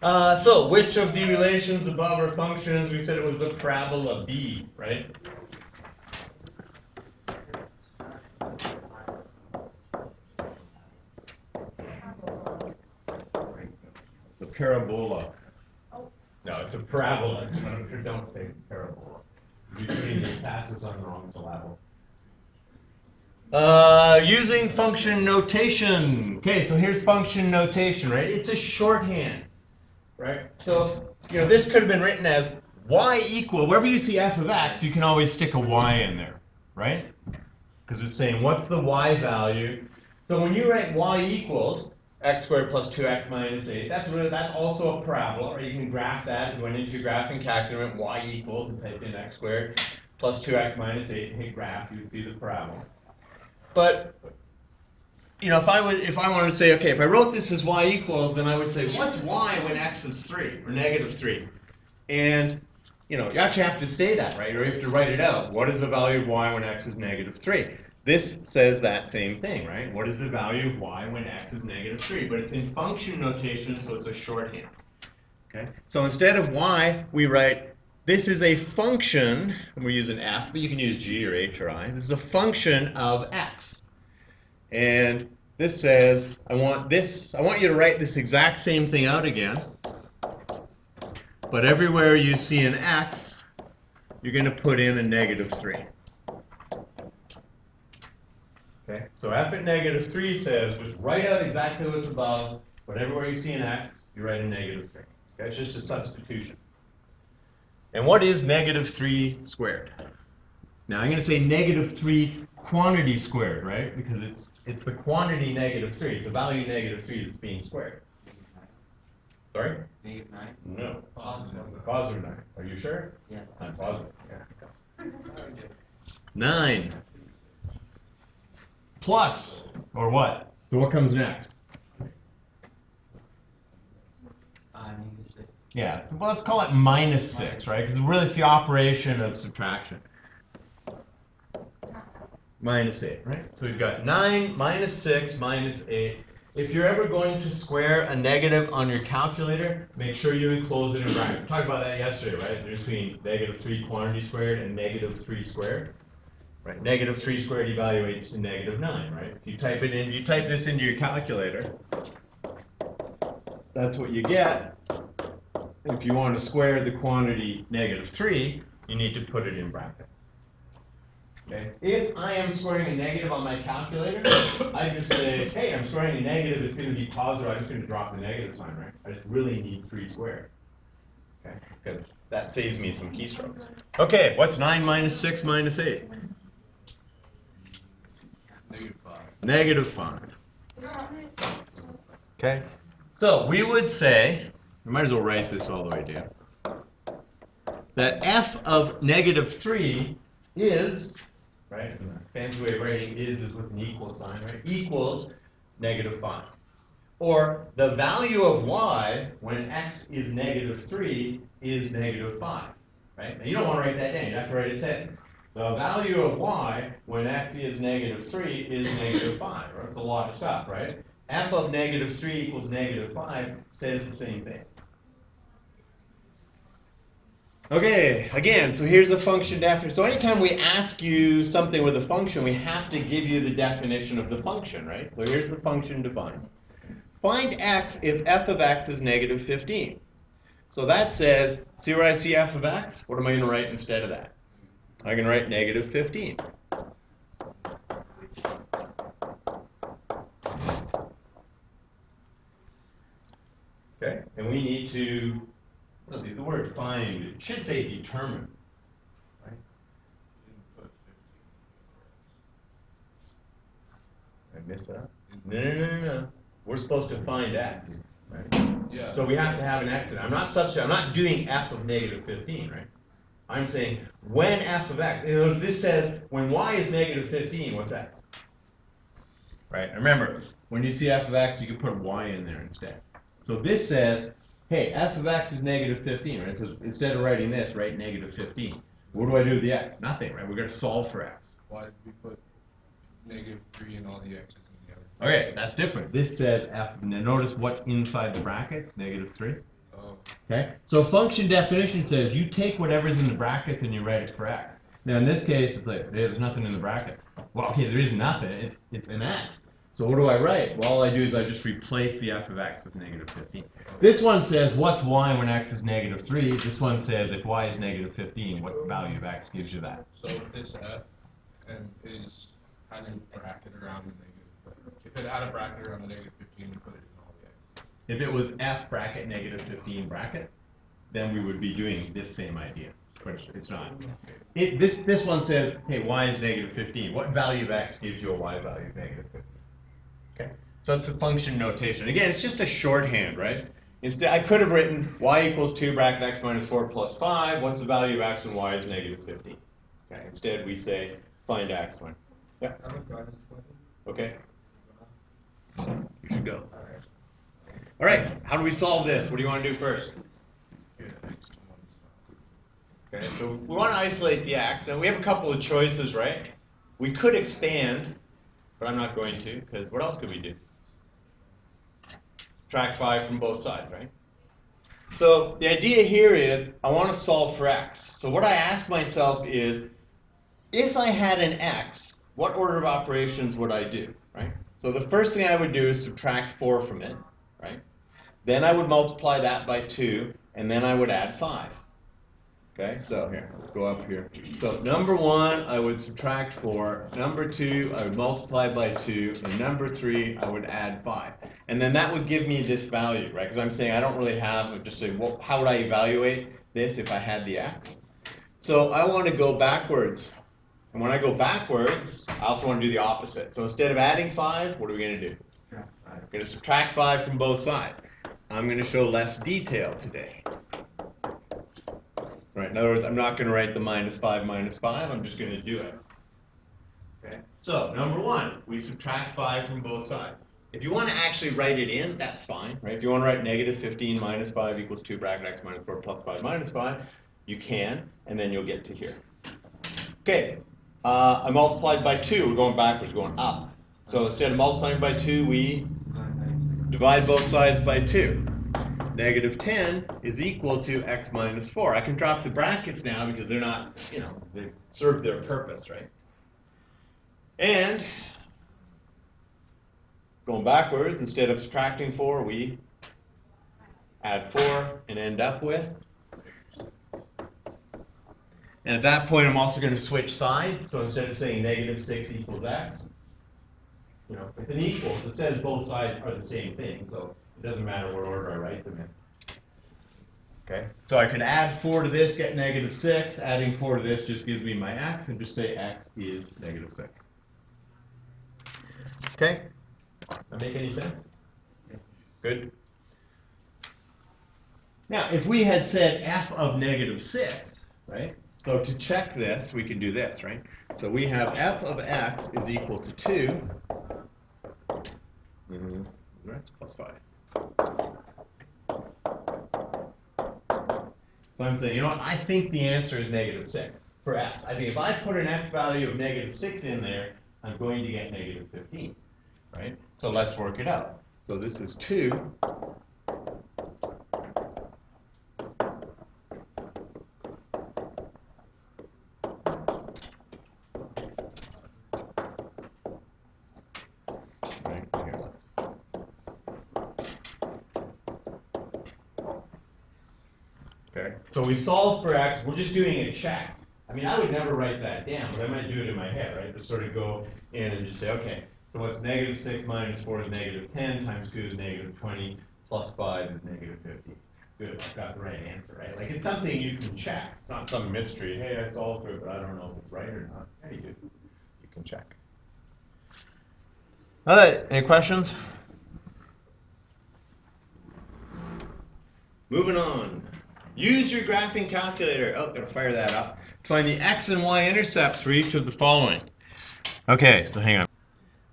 So which of the relations above are functions? We said it was the parabola B, right? The parabola. No, it's a parabola. Don't say parabola. You see the passes on the wrong syllable. Using function notation. Okay, so here's function notation, right? It's a shorthand, right? So, this could have been written as y equal, wherever you see f of x, you can always stick a y in there, right? Because it's saying, what's the y value? So when you write y equals x squared plus 2x minus 8, that's also a parabola, right? You can graph that. If you went into your graphing calculator, and y equals, and type in x squared plus 2x minus 8, and hit graph, you would see the parabola. But if I wanted to say, okay, if I wrote this as y equals, then I would say, what's y when x is 3 or negative 3? And you actually have to say that, right? Or you have to write it out. What is the value of y when x is negative 3? This says that same thing, right? What is the value of y when x is negative 3? But it's in function notation, so it's a shorthand. Okay. So instead of y, we write this is a function, and we're using f, but you can use g or h or I. This is a function of x. And this says, I want you to write this exact same thing out again. But everywhere you see an x, you're going to put in a negative 3. Okay, so f at negative 3 says, just write out exactly what's above, but everywhere you see an x, you write a negative 3. Okay, it's just a substitution. And what is negative 3 squared? Now I'm going to say negative 3 quantity squared, right? Because it's the quantity negative 3. It's the value negative 3 that's being squared. Sorry? Negative 9? No. Positive. Positive 9. Are you sure? Yes. I'm positive. Yeah. 9. Plus, or what? So what comes next? Negative 6. Yeah, well, let's call it minus 6, right? Because really it's the operation of subtraction. Minus 8, right? So we've got 9 minus 6 minus 8. If you're ever going to square a negative on your calculator, make sure you enclose it in brackets. We talked about that yesterday, right? There's between negative 3 quantity squared and negative 3 squared. Right? Negative 3 squared evaluates to negative 9, right? If you type this into your calculator, that's what you get. If you want to square the quantity negative 3, you need to put it in brackets. Okay. If I am squaring a negative on my calculator, I just say, hey, I'm squaring a negative, it's going to be positive, I'm just going to drop the negative sign, right? I just really need 3 squared. Okay, because that saves me some keystrokes. Okay, what's 9 minus 6 minus 8? Negative 5. Okay, so we would say, we might as well write this all the way down, that f of negative 3 is, right, and the fancy way of writing is with an equal sign, right, equals negative 5. Or the value of y when x is negative 3 is negative 5. Right? Now you don't want to write that down, you have to write a sentence. The value of y when x is negative 3 is negative 5. Right? It's a lot of stuff, right? F of negative 3 equals negative 5 says the same thing. Okay, again, so here's a function definition. So anytime we ask you something with a function, we have to give you the definition of the function, right? So here's the function defined. Find x if f of x is negative 15. So that says, see where I see f of x? What am I going to write instead of that? I'm going to write negative 15. Okay, and we need to, well, the word find, it should say determine. Right? Did I miss that? No. We're supposed to find x, right? Yeah. So we have to have an x in it. I'm not doing f of negative 15, right? I'm saying when f of x, this says when y is negative 15, what's x? Right? And remember, when you see f of x, you can put a y in there instead. So this says, hey, f of x is negative 15, right? So instead of writing this, write negative 15. What do I do with the x? Nothing, right? We're going to solve for x. Why did we put negative 3 and all the x's in the other? Okay, that's different. This says f, now notice what's inside the brackets, negative 3. Oh. So, Okay, so function definition says you take whatever's in the brackets and you write it for x. Now in this case, it's like, hey, there's nothing in the brackets. Well, okay, there is nothing, it's an x. So what do I write? Well, all I do is I just replace the f of x with negative 15. This one says, what's y when x is negative 3? This one says, if y is negative 15, what value of x gives you that? so if this f and has a bracket around the negative, if it had a bracket around the negative 15, we put it in all the x's. If it was f bracket negative 15 bracket, then we would be doing this same idea, but it's not. This one says, hey, y is negative 15. What value of x gives you a y value of negative 15? Okay, so that's the function notation. Again, it's just a shorthand, right? Instead, I could have written y equals 2 bracket x minus 4 plus 5. What's the value of x when y is negative 15? Okay, instead we say find x when. Yeah, How much do I have to put in? okay. You should go. All right, how do we solve this? What do you want to do first? Get x to 1 Okay, so we want to isolate the x, and we have a couple of choices, right? We could expand, but I'm not going to, because what else could we do? Subtract 5 from both sides, right? So the idea here is I want to solve for x. So what I ask myself is, if I had an x, what order of operations would I do, right? So the first thing I would do is subtract 4 from it, right? Then I would multiply that by 2, and then I would add 5. Okay, so here, let's go up here. So number 1, I would subtract 4. Number 2, I would multiply by 2. And number 3, I would add 5. And then that would give me this value, right? Because I'm saying I don't really have, I'm just saying, well, how would I evaluate this if I had the x? So I want to go backwards. And when I go backwards, I also want to do the opposite. So instead of adding 5, what are we going to do? Subtract 5. We're going to subtract 5 from both sides. I'm going to show less detail today. Right, in other words, I'm not going to write the minus 5, I'm just going to do it. Okay. So, number 1, we subtract 5 from both sides. If you want to actually write it in, that's fine. Right? If you want to write negative 15 minus 5 equals 2 bracket x minus 4 plus 5 minus 5, you can, and then you'll get to here. Okay, I multiplied by 2. We're going backwards, going up. So instead of multiplying by 2, we divide both sides by 2. Negative 10 is equal to x minus 4. I can drop the brackets now because they're not, they serve their purpose, right? And going backwards, instead of subtracting 4, we add 4 and end up with. And at that point, I'm also going to switch sides. So instead of saying negative 6 equals x, it's an equals. It says both sides are the same thing. So it doesn't matter what order I write them in. Okay, so I could add 4 to this, get negative 6. Adding 4 to this just gives me my x, and just say x is negative 6. Okay, that make any sense? Good. Now, if we had said f of negative 6, right? So to check this, we can do this, right? So we have f of x is equal to 2. That's plus 5. So I'm saying, I think the answer is negative 6 for x. I think if I put an x value of negative 6 in there, I'm going to get negative 15, right? So let's work it out. So this is 2. Right here, let's. Okay, so we solve for x. We're just doing a check. I mean, I would never write that down, but I might do it in my head, right? Just sort of go in and just say, okay, so what's negative 6 minus 4 is negative 10, times 2 is negative 20, plus 5 is negative 50. Good, I've got the right answer, right? Like, it's something you can check. It's not some mystery. Hey, I solved for it, but I don't know if it's right or not. Yeah, you do. You can check. All right, any questions? Moving on. Use your graphing calculator. Oh, gotta fire that up. To find the x and y intercepts for each of the following. Okay, so hang on.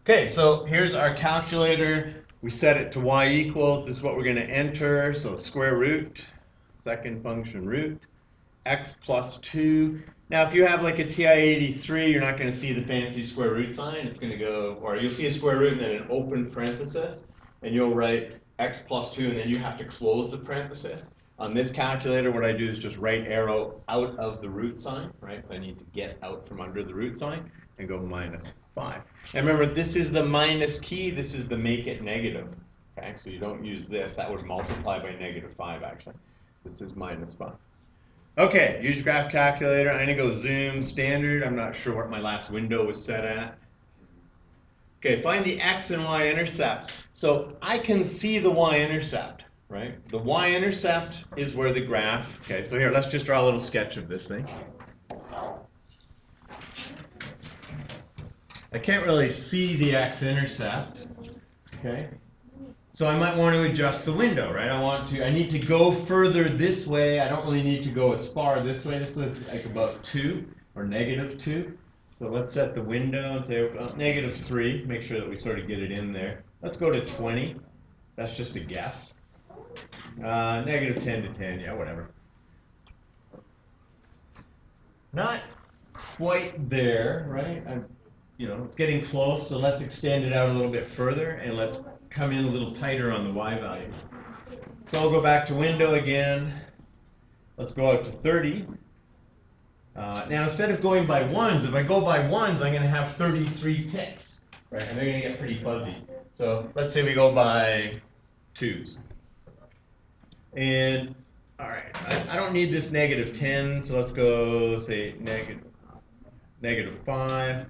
Okay, so here's our calculator. We set it to y equals. This is what we're going to enter. So square root, second function root, x plus 2. Now, if you have like a TI-83, you're not going to see the fancy square root sign. It's going to go, or you'll see a square root and then an open parenthesis, and you'll write x plus 2, and then you have to close the parenthesis. On this calculator, what I do is just right arrow out of the root sign, right? So I need to get out from under the root sign and go -5. And remember, this is the minus key. This is the make it negative. Okay, so you don't use this. That would multiply by -5, actually. This is -5. Okay, use your graph calculator. I'm going to go zoom standard. I'm not sure what my last window was set at. Okay, find the x and y intercepts. So I can see the y-intercept, right? The y-intercept is where the graph, okay, so here, let's just draw a little sketch of this thing. I can't really see the x-intercept, okay? So I might want to adjust the window, right? I need to go further this way. I don't really need to go as far this way. This is like about 2 or -2. So let's set the window and say -3. Make sure that we sort of get it in there. Let's go to 20. That's just a guess. -10 to 10, yeah, whatever. Not quite there, right? It's getting close, so let's extend it out a little bit further, and let's come in a little tighter on the y value. So I'll go back to window again. Let's go out to 30. Now instead of going by ones, if I go by ones, I'm going to have 33 ticks, right? And they're going to get pretty fuzzy. So let's say we go by 2s. And all right, I don't need this -10, so let's go say -5.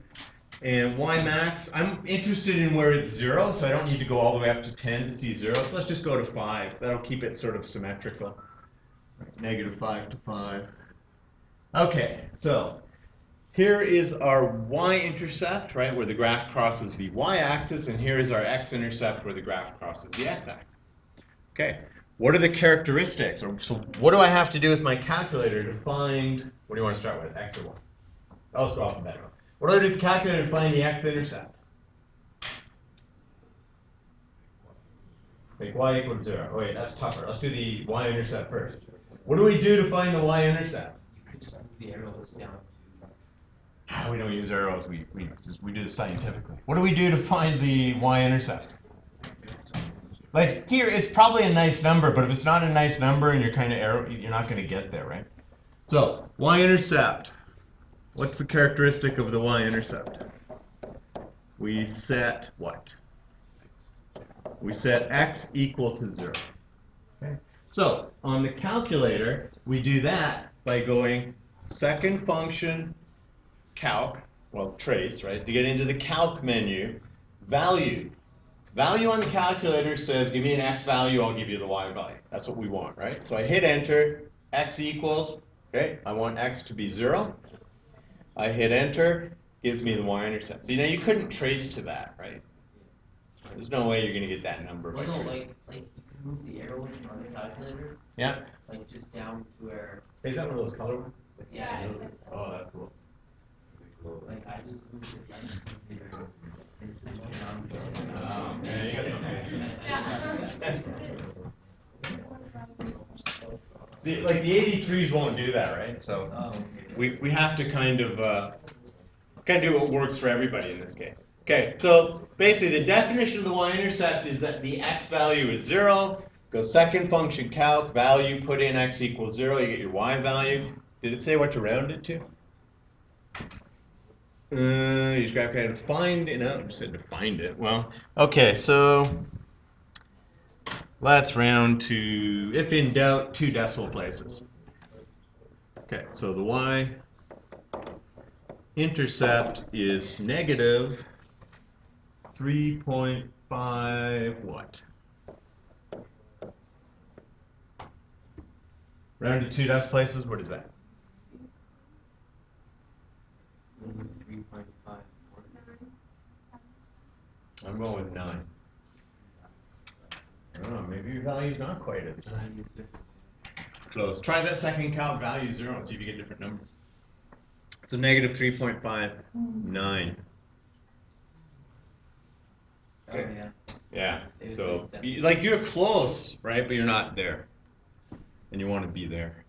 And y max, I'm interested in where it's 0, so I don't need to go all the way up to 10 to see 0. So let's just go to 5. That'll keep it sort of symmetrical. -5 to 5. Okay, so here is our y-intercept, right, where the graph crosses the y-axis, and here is our x-intercept where the graph crosses the x-axis. Okay, what are the characteristics? So what do I have to do with my calculator to find, what do you want to start with, x or y? Let's go alphabetical. What do I do with the calculator to find the x-intercept? Make y equal to 0. Oh wait, that's tougher. Let's do the y-intercept first. What do we do to find the y-intercept? The arrows down. We don't use arrows. We do this scientifically. What do we do to find the y-intercept? Like here, it's probably a nice number, but if it's not a nice number and you're kind of you're not going to get there, right? So y-intercept. What's the characteristic of the y-intercept? We set what? We set x equal to 0. Okay. So on the calculator, we do that by going second function, calc, well, trace, right? To get into the calc menu, value. Value on the calculator says, give me an x value, I'll give you the y value. That's what we want, right? So I hit enter, x equals, okay, I want x to be 0. I hit enter, gives me the y-intercept. See, now you couldn't trace to that, right? There's no way you're going to get that number by tracing. Like you can move the arrows on the calculator. Yeah. Like just down to where. Is that one of those color ones? Yeah. It is. Oh, that's cool. Like I just moved it like Yeah, you got something. Like the 83s won't do that, right? So we have to kind of do what works for everybody in this case. Okay, so basically the definition of the y-intercept is that the x value is 0. Go second function calc, value, put in x equals 0, you get your y value. Did it say what to round it to? You just grab and find it. No, it just said to find it. Well, okay, so let's round to, if in doubt, 2 decimal places. Okay, so the y-intercept is negative 3.5 what? Round to 2 decimal places, what is that? 3.5. I'm going with 9. Oh, maybe your value's not quite as close. Try that second calc value 0 and see if you get different numbers. So negative 3.59. Oh yeah. Yeah. So like you're close, right? But you're not there, and you want to be there.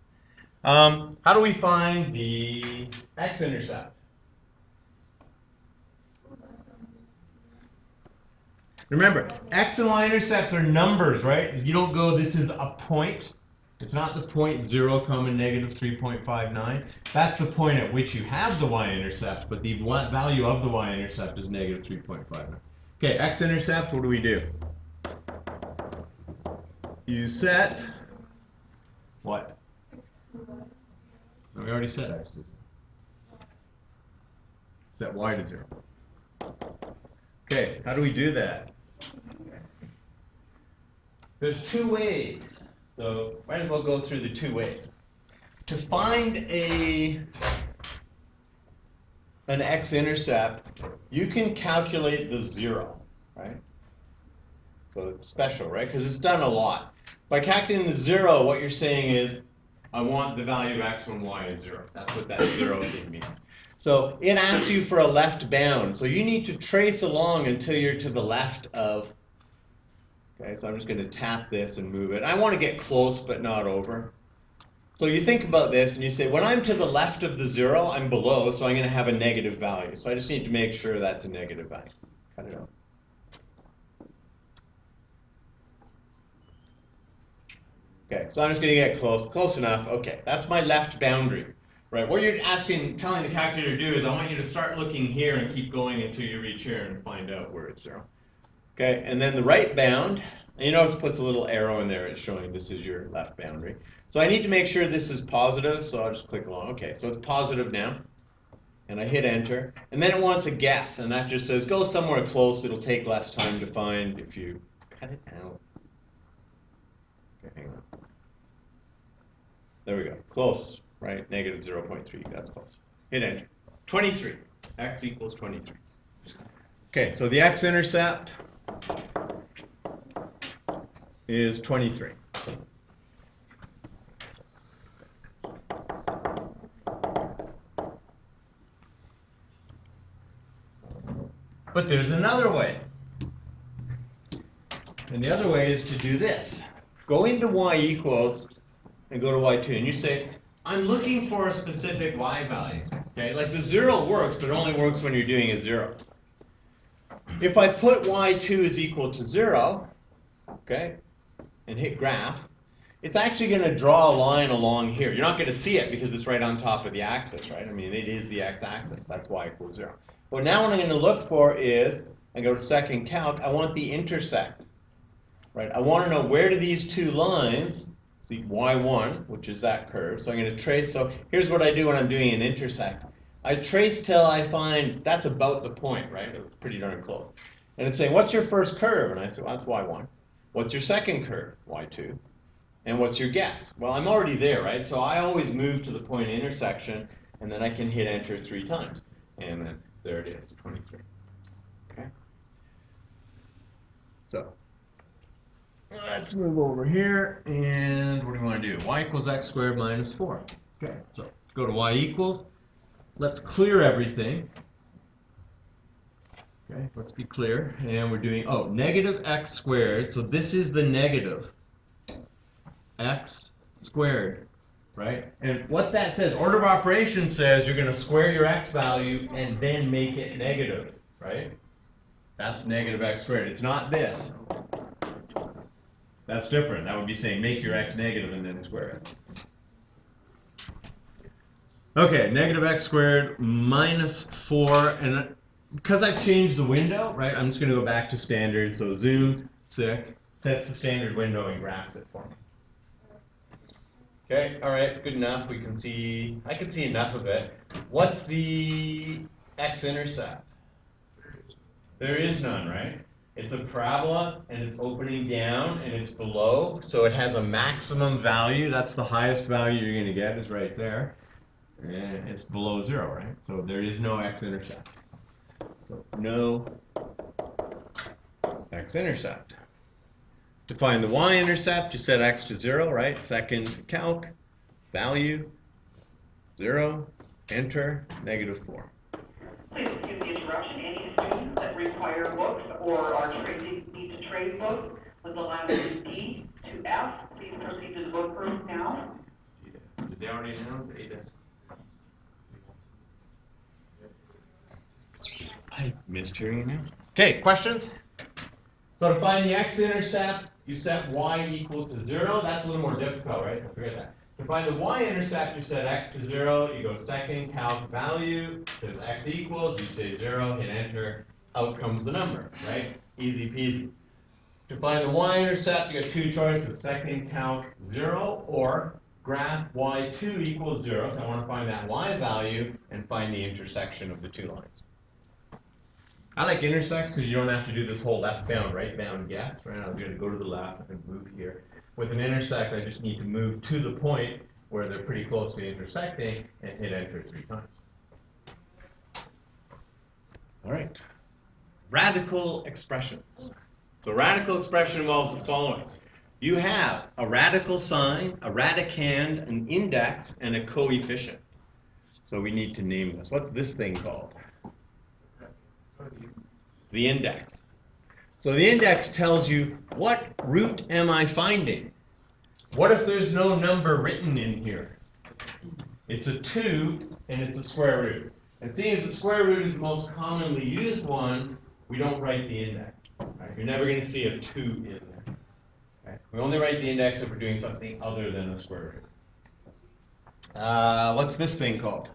How do we find the x-intercept? Remember, x and y-intercepts are numbers, right? You don't go, this is a point. It's not the point 0, negative 3.59. That's the point at which you have the y-intercept, but the value of the y-intercept is negative 3.59. Okay, x-intercept, what do we do? You set what? No, we already set x to 0. Set y to 0. Okay, how do we do that? There's two ways. So might as well go through the two ways. To find an x-intercept, you can calculate the 0, right? So it's special, right? Because it's done a lot. By calculating the 0, what you're saying is, I want the value of x when y is 0. That's what that 0 thing means. So it asks you for a left bound. So you need to trace along until you're to the left of. Okay, so I'm just going to tap this and move it. I want to get close but not over. So you think about this and you say, when I'm to the left of the 0, I'm below, so I'm going to have a negative value. So I just need to make sure that's a negative value. Cut it out. Okay, so I'm just going to get close enough. Okay, that's my left boundary. Right, what you're telling the calculator to do is I want you to start looking here and keep going until you reach here and find out where it's 0. Okay, and then the right bound, and you notice it puts a little arrow in there, it's showing this is your left boundary. So I need to make sure this is positive, so I'll just click along. Okay, so it's positive now, and I hit enter, and then it wants a guess, and that just says go somewhere close, it'll take less time to find if you cut it out. Okay, hang on. There we go, close, right, negative 0.3, that's close. Hit enter. 23, x equals 23. Okay, so the x-intercept is 23. But there's another way. And the other way is to do this. Go into y equals and go to y2 and you say, I'm looking for a specific y value. Okay, like the 0 works, but it only works when you're doing a 0. If I put y2 is equal to 0, okay, and hit graph, it's actually going to draw a line along here. You're not going to see it because it's right on top of the axis, right? I mean, it is the x-axis. That's y equals 0. But now what I'm going to look for is, I go to second calc, I want the intersect, right? I want to know where do these two lines, see y1, which is that curve, so I'm going to trace. So here's what I do when I'm doing an intersect. I trace till I find that's about the point, right? It was pretty darn close. And it's saying, what's your first curve? And I say, well, that's y1. What's your second curve? y2. And what's your guess? Well, I'm already there, right? So I always move to the point of intersection, and then I can hit enter 3 times. And then there it is, 23. Okay? So let's move over here, and what do we want to do? Y equals x squared minus 4. Okay, so let's go to y equals. Let's clear everything. Okay, let's be clear. And we're doing, negative x squared. So this is the negative x squared, right? And what that says, order of operations says you're going to square your x value and then make it negative, right? That's negative x squared. It's not this. That's different. That would be saying make your x negative and then square it. Okay, negative x squared minus 4, and because I've changed the window, right, I'm just going to go back to standard. So zoom 6 sets the standard window and graphs it for me. Okay, all right, good enough. We can see, I can see enough of it. What's the x-intercept? There is none, right? It's a parabola, and it's opening down, and it's below, so it has a maximum value. That's the highest value you're going to get is right there. And it's below 0, right? So there is no x-intercept. So no x-intercept. To find the y-intercept, you set x to 0, right? Second calc, value, 0, enter, negative 4. Please excuse the interruption. Any students that require books or are need to trade books with the last D to F, please proceed to the book room now. Did they already announce it? I missed hearing announcement. Okay, questions? So to find the x-intercept, you set y equal to 0. That's a little more difficult, right? So forget that. To find the y-intercept, you set x to 0. You go second calc value. Says x equals. You say 0. Hit enter. Out comes the number, right? Easy peasy. To find the y-intercept, you got two choices: second calc 0 or graph y2 equals 0. So I want to find that y value and find the intersection of the two lines. I like intersect because you don't have to do this whole left bound, right bound guess. Right? I'm going to go to the left and move here. With an intersect, I just need to move to the point where they're pretty close to intersecting and hit enter 3 times. All right. Radical expressions. So radical expression involves the following. You have a radical sign, a radicand, an index, and a coefficient. So we need to name this. What's this thing called? The index. So the index tells you, what root am I finding? What if there's no number written in here? It's a 2 and it's a square root. And seeing as the square root is the most commonly used one, we don't write the index. Right? You're never going to see a 2 in there. Okay? We only write the index if we're doing something other than a square root. What's this thing called?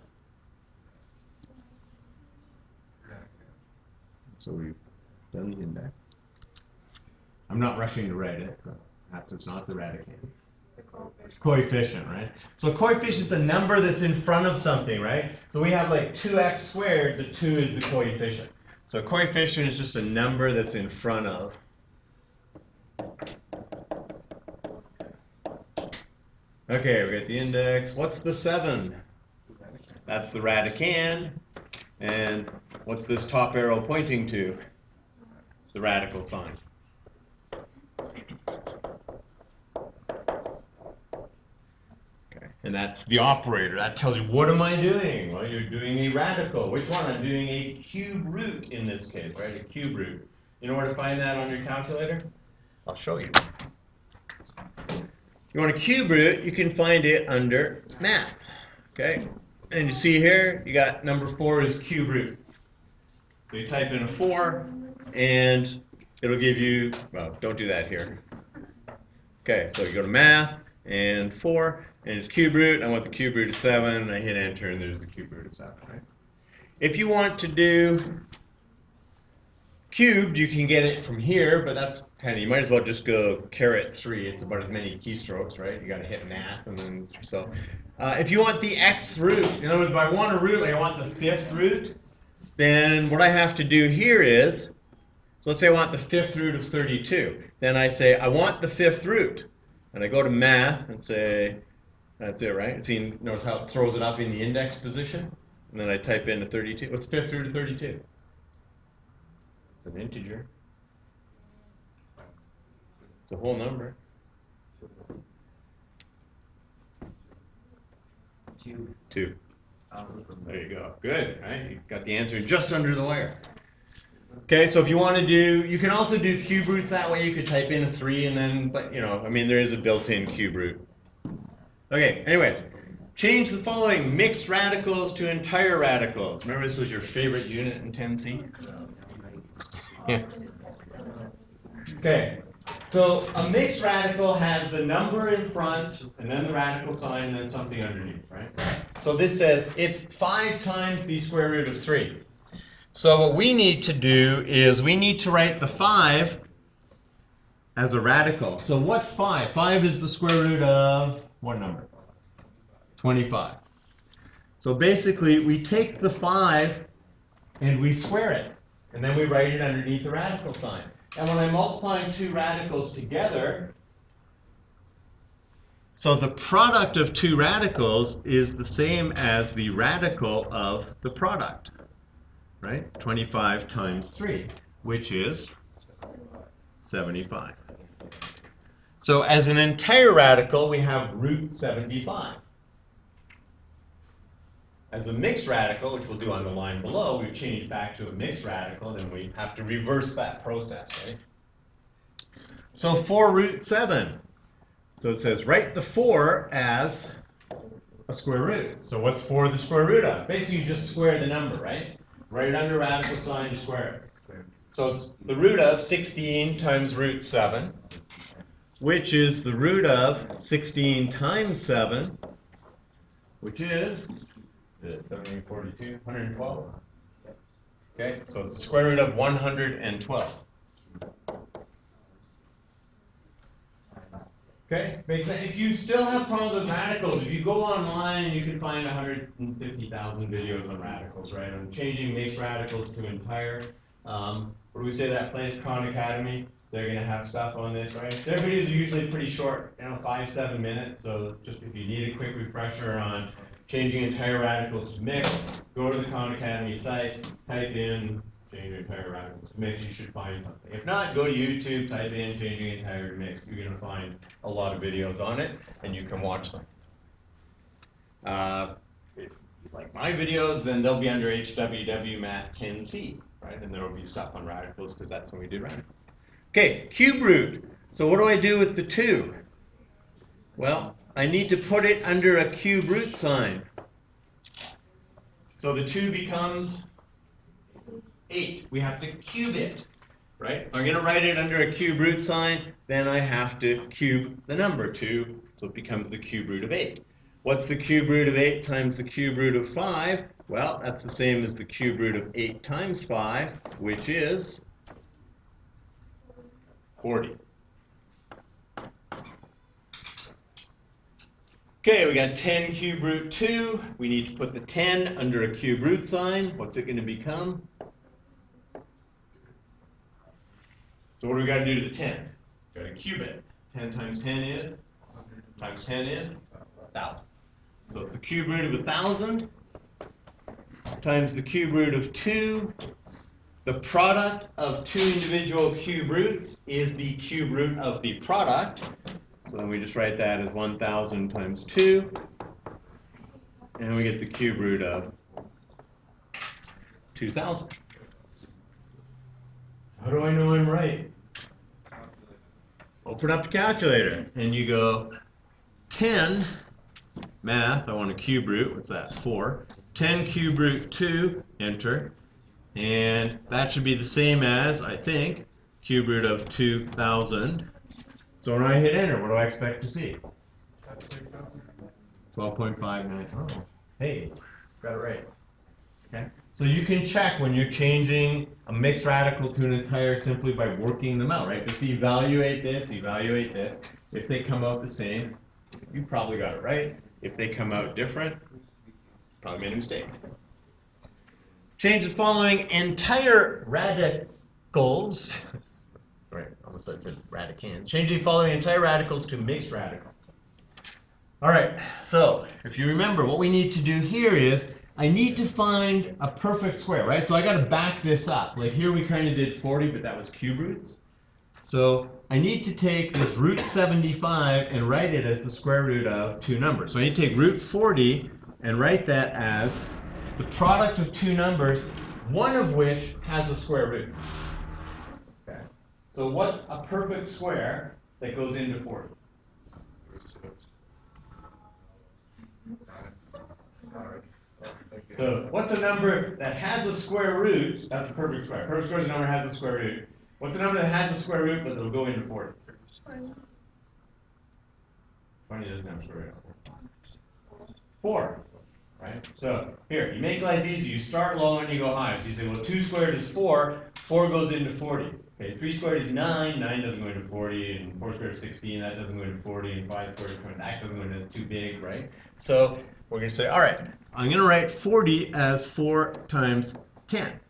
So we've done the index. I'm not rushing to write it, so perhaps it's not the radicand. Coefficient, right? So coefficient is a number that's in front of something, right? So we have like 2x squared, the 2 is the coefficient. So coefficient is just a number that's in front of. Okay, we got the index. What's the 7? That's the radicand. And what's this top arrow pointing to? The radical sign. Okay, and that's the operator. That tells you, what am I doing? Well, you're doing a radical. Which one? I'm doing a cube root in this case, right? A cube root. You know where to find that on your calculator? I'll show you. You want a cube root, you can find it under math. Okay? And you see here, you got number 4 is cube root. So you type in a 4, and it'll give you, well, don't do that here. Okay, so you go to math, and 4, and it's cube root. I want the cube root of 7, and I hit enter, and there's the cube root of 7, right? If you want to do cubed, you can get it from here, but that's kind of, you might as well just go caret 3. It's about as many keystrokes, right? You got to hit math, and then so. If you want the xth root, in other words, if I want a root, like I want the 5th root, then what I have to do here is, so let's say I want the 5th root of 32. Then I say, I want the 5th root. And I go to math and say, that's it, right? See, notice how it throws it up in the index position? And then I type in the 32. What's 5th root of 32? It's an integer. It's a whole number. 2. There you go. Good, right? You got the answer just under the wire. Okay, so if you want to do, you can also do cube roots that way. You could type in a 3 and then, but you know, I mean, there is a built-in cube root. Okay, anyways, change the following mixed radicals to entire radicals. Remember, this was your favorite unit in 10C? Yeah. Okay, so a mixed radical has the number in front, and then the radical sign, and then something underneath, right? So this says it's 5 times the square root of 3. So what we need to do is we need to write the 5 as a radical. So what's 5? 5 is the square root of what number? 25. So basically, we take the 5 and we square it. And then we write it underneath the radical sign. And when I'm multiplying 2 radicals together, so the product of 2 radicals is the same as the radical of the product, right? 25 times 3, which is 75. So as an entire radical, we have root 75. As a mixed radical, which we'll do on the line below, we've changed back to a mixed radical, and we have to reverse that process, right? So 4 root 7. So it says write the 4 as a square root. So what's 4 the square root of? Basically, you just square the number, right? Write it under radical sign, you square it. So it's the root of 16 times root 7. which is the root of 16 times 7, which is 742, 112. Okay, so it's the square root of 112. Okay, if you still have problems with radicals, if you go online, you can find 150,000 videos on radicals, right? On changing mixed radicals to entire. What do we say that place, Khan Academy? They're going to have stuff on this, right? Their videos are usually pretty short, 5-7 minutes. So just if you need a quick refresher on changing entire radicals to mixed, go to the Khan Academy site, type in changing entire radicals to mixed, you should find something. If not, go to YouTube, type in changing entire to mixed. You're going to find a lot of videos on it, and you can watch them. If you like my videos, then they'll be under HWW Math 10C, right? And there will be stuff on radicals, because that's when we did radicals. Okay, cube root. So what do I do with the 2? Well, I need to put it under a cube root sign. So the 2 becomes 8. We have to cube it, right? If I'm going to write it under a cube root sign, then I have to cube the number 2, so it becomes the cube root of 8. What's the cube root of 8 times the cube root of 5? Well, that's the same as the cube root of 8 times 5, which is 40. Okay, we got 10 cube root 2. We need to put the 10 under a cube root sign. What's it going to become? So what do we got to do to the 10? Got to cube it. 10 times 10 is? Times 10 is? 1,000. So it's the cube root of 1,000 times the cube root of 2. The product of 2 individual cube roots is the cube root of the product. So then we just write that as 1,000 times 2. And we get the cube root of 2,000. How do I know I'm right? Open up the calculator and you go 10 math, I want a cube root, what's that, 4. 10 cube root 2, enter. And that should be the same as, I think, cube root of 2,000. So when I hit enter, what do I expect to see? 12.59. Oh, hey, got it right. Okay. So you can check when you're changing a mixed radical to an entire simply by working them out, right? Just evaluate this, If they come out the same, you probably got it right. If they come out different, probably made a mistake. Change the following entire radicals. Right, almost I said radicand. Change the following entire radicals to mixed radicals. All right, so if you remember, what we need to do here is I need to find a perfect square, right? So I got to back this up. Like here we kind of did 40, but that was cube roots. So I need to take this root 75 and write it as the square root of 2 numbers. So I need to take root 40 and write that as the product of 2 numbers, one of which has a square root. Okay. So what's a perfect square that goes into 40? So what's a number that has a square root? That's a perfect square. Perfect square is a number that has a square root. What's a number that has a square root but it'll go into 40? 20 doesn't have a square root. 4. Right? So here, you make life easy. You start low and you go high. So you say, well, 2 squared is 4. 4 goes into 40. Okay, 3 squared is 9. 9 doesn't go into 40. And 4 squared is 16. That doesn't go into 40. And 5 squared is 20. That doesn't go into, it's too big, right? So we're going to say, all right, I'm going to write 40 as 4 times 10.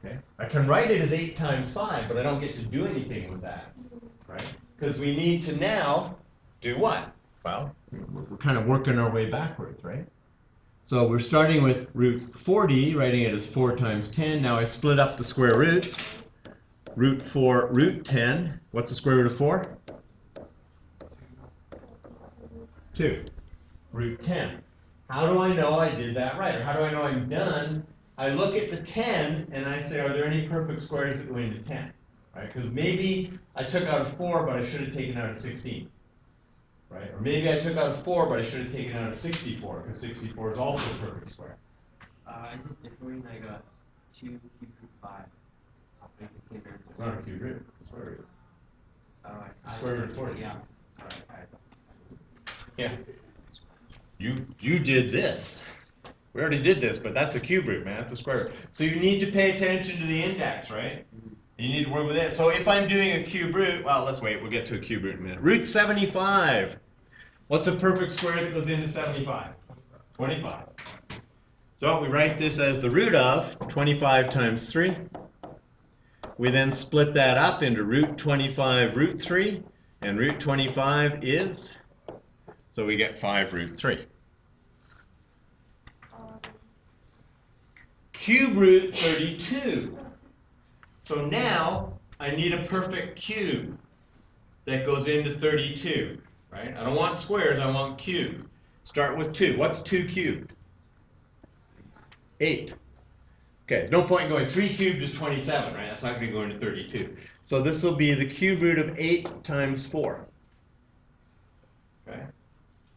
Okay? I can write it as 8 times 5, but I don't get to do anything with that, right? Because we need to now do what? Well, we're kind of working our way backwards, right? So we're starting with root 40, writing it as 4 times 10. Now I split up the square roots. Root 4, root 10. What's the square root of 4? 2. Root 10. How do I know I did that right? Or how do I know I'm done? I look at the 10 and I say, are there any perfect squares that go into 10? Right? Because maybe I took out a 4, but I should have taken out a 16. Right? Or maybe I took out a 4, but I should have taken out a 64, because 64 is also a perfect square. I did differently and I got 2 cube root 5. I'll make the same answer. It's not a cube root, it's a square root. Oh, Square root of 40. Yeah. Sorry, Yeah. You did this. We already did this, but that's a cube root, man. That's a square root. So you need to pay attention to the index, right? You need to work with it. So if I'm doing a cube root, well, let's wait. We'll get to a cube root in a minute. Root 75. What's a perfect square that goes into 75? 25. So we write this as the root of 25 times 3. We then split that up into root 25 root 3. And root 25 is, so we get 5 root 3. Cube root 32. So now I need a perfect cube that goes into 32, right? I don't want squares, I want cubes. Start with 2. What's 2 cubed? 8. Okay, no point in going 3 cubed is 27, right? That's not going to go into 32. So this will be the cube root of 8 times 4. Okay?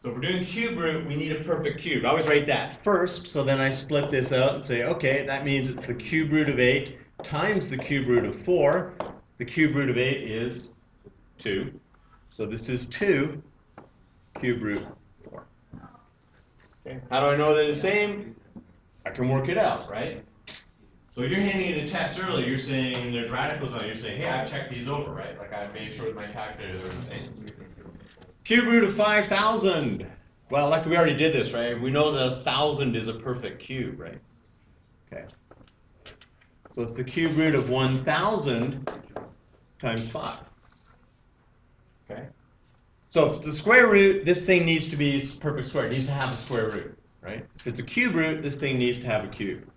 So if we're doing cube root, we need a perfect cube. I always write that first, so then I split this out and say, okay, that means it's the cube root of 8 times the cube root of 4. The cube root of 8 is 2. So this is 2 cube root 4. Okay. How do I know they're the same? I can work it out, right? So you're handing in a test earlier, you're saying there's radicals on it, you're saying, hey, I've checked these over, right? Like I made sure with my calculator they're the same. Cube root of 5,000. Well, like we already did this, right? We know that 1,000 is a perfect cube, right? Okay. So it's the cube root of 1,000 times 5. Okay. So if it's the square root, this thing needs to be perfect square. It needs to have a square root, right? If it's a cube root, this thing needs to have a cube.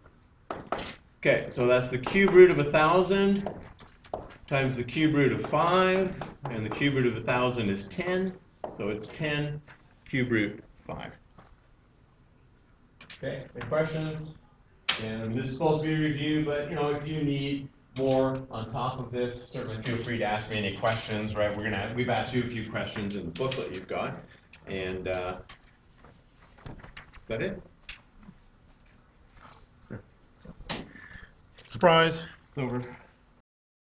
Okay, so that's the cube root of 1,000 times the cube root of 5, and the cube root of 1,000 is 10. So it's 10 cube root 5. Okay, any questions? And this is supposed to be a review, but you know, if you need more on top of this, certainly feel free to ask me any questions, right? We've asked you a few questions in the booklet you've got. And is that it? Surprise, it's over.